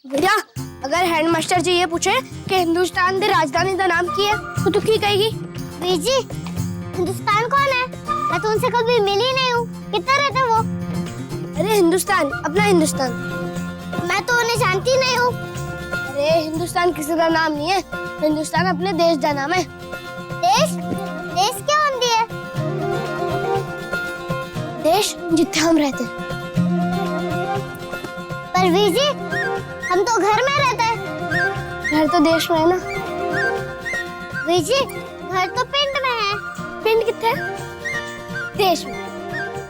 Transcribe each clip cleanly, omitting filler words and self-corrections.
भैया, अगर हेडमास्टर जी ये पूछे कि हिंदुस्तान की राजधानी का नाम की है तो तू की कहेगी? बीजी, हिंदुस्तान कौन है? मैं तो उनसे कभी मिली नहीं हूँ। कितना रहता है वो? अरे हिंदुस्तान, अपना हिंदुस्तान। मैं तो उन्हें जानती नहीं हूँ। अरे हिंदुस्तान किसी का नाम नहीं है, हिंदुस्तान अपने देश का नाम है। देश? देश क्या होती है? देश जिथे हम रहते हैं। पर बीजी, हम तो घर में रहते हैं। घर तो देश में है ना। बीजी, घर तो पिंड में है। पिंड किथे है? देश में।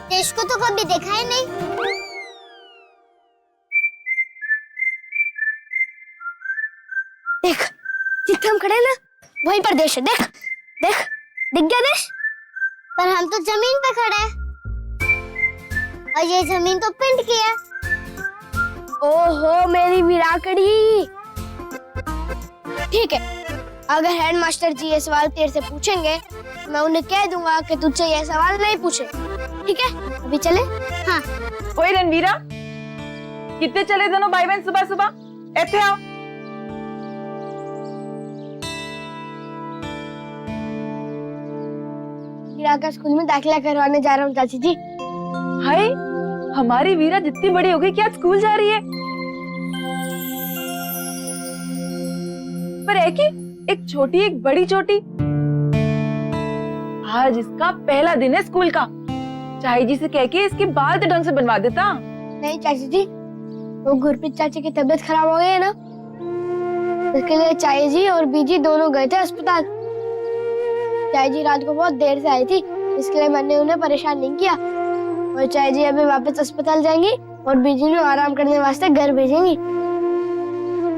देश को तो कभी देखा ही नहीं। देख, जिथे हम खड़े हैं ना, वहीं पर देश है। देख, देख, दिख गया देश? पर हम तो जमीन पे खड़े हैं और ये जमीन तो पिंड की है। ओहो मेरी विराकड़ी। ठीक है, अगर हेडमास्टर जी ये सवाल तेरे से पूछेंगे, मैं उन्हें कह दूंगा कि तुझसे ये सवाल नहीं पूछे। ठीक है, अभी चले? हाँ। ओए रणवीरा, कितने चले दोनों भाई बहन सुबह सुबह? ऐसे आओ। वीरा का स्कूल में दाखिला करवाने जा रहा हूँ चाची जी। हाय, हमारी वीरा जितनी बड़ी हो गई कि आज स्कूल जा रही है। पर है कि एक छोटी एक बड़ी चोटी। आज इसका पहला दिन है स्कूल का। चाची जी से कह के इसके बाल तो ढंग से बनवा देता। नहीं चाची जी, वो गुरप्रीत चाची की तबीयत खराब हो गई है ना, इसके लिए चाची जी और बीजी दोनों गए थे अस्पताल। चाची जी रात को बहुत देर से आई थी, इसके लिए मैंने उन्हें परेशान नहीं किया। और चाची जी अभी वापस अस्पताल जाएंगी और बीजी ने आराम करने वास्ते घर भेजेंगी।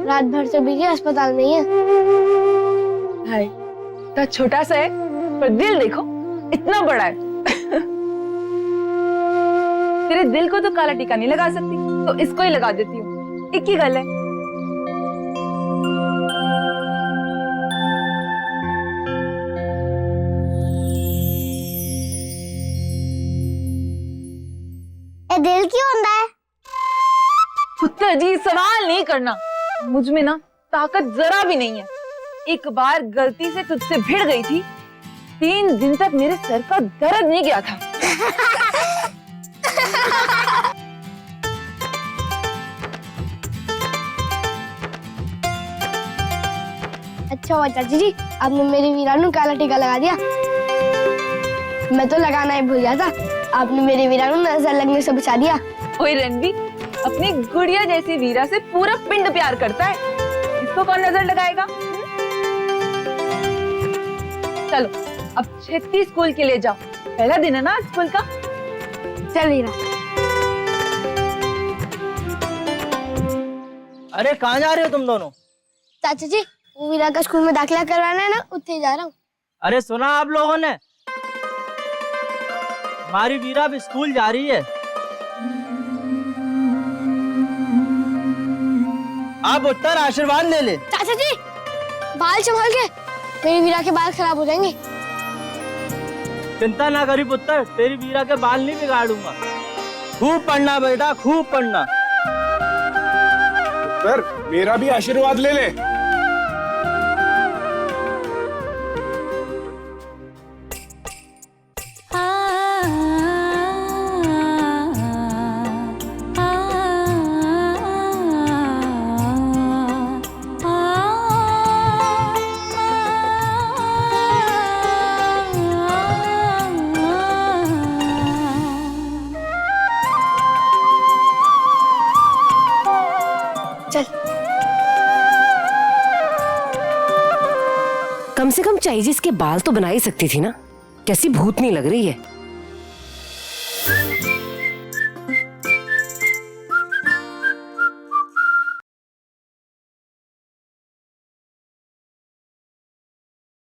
रात भर से बीजी अस्पताल में ही है। हाय, तो छोटा सा है पर दिल देखो इतना बड़ा है। तेरे दिल को तो काला टीका नहीं लगा सकती, तो इसको ही लगा देती हूँ। एक ही गल है। ये दिल क्यों होता है? पुत्र जी सवाल नहीं करना। मुझ में ना ताकत जरा भी नहीं है। एक बार गलती से तुझसे भिड़ गई थी, 3 दिन तक मेरे सर का दर्द नहीं गया था। अच्छा हुआ चाची जी, आपने मेरी वीरा को काला टीका लगा दिया। मैं तो लगाना ही भूल गया था। आपने मेरी वीरा को नजर लगने से बचा दिया। ओए रणवी, अपनी गुड़िया जैसी वीरा से पूरा पिंड प्यार करता है, इसको कौन नजर लगाएगा? चलो अब छेती स्कूल के लिए जाओ, पहला दिन है ना आज स्कूल का। चल वीरा। अरे कहाँ जा रहे हो तुम दोनों? चाचा जी, वो वीरा का स्कूल में दाखिला करवाना है ना, उत्थे जा रहा हूँ। अरे सुना आप लोगों ने? हमारी वीरा भी स्कूल जा रही है। आप उत्तर आशीर्वाद ले ले। चाचा जी, बाल संभाल के, मेरी वीरा के बाल खराब हो जाएंगे। चिंता ना करी पुत्र, तेरी वीरा के बाल नहीं बिगाड़ूंगा। खूब पढ़ना बेटा, खूब पढ़ना। सर, मेरा भी आशीर्वाद ले ले। चल। कम से कम चाइजीज के बाल तो बना ही सकती थी ना। कैसी भूतनी लग रही है।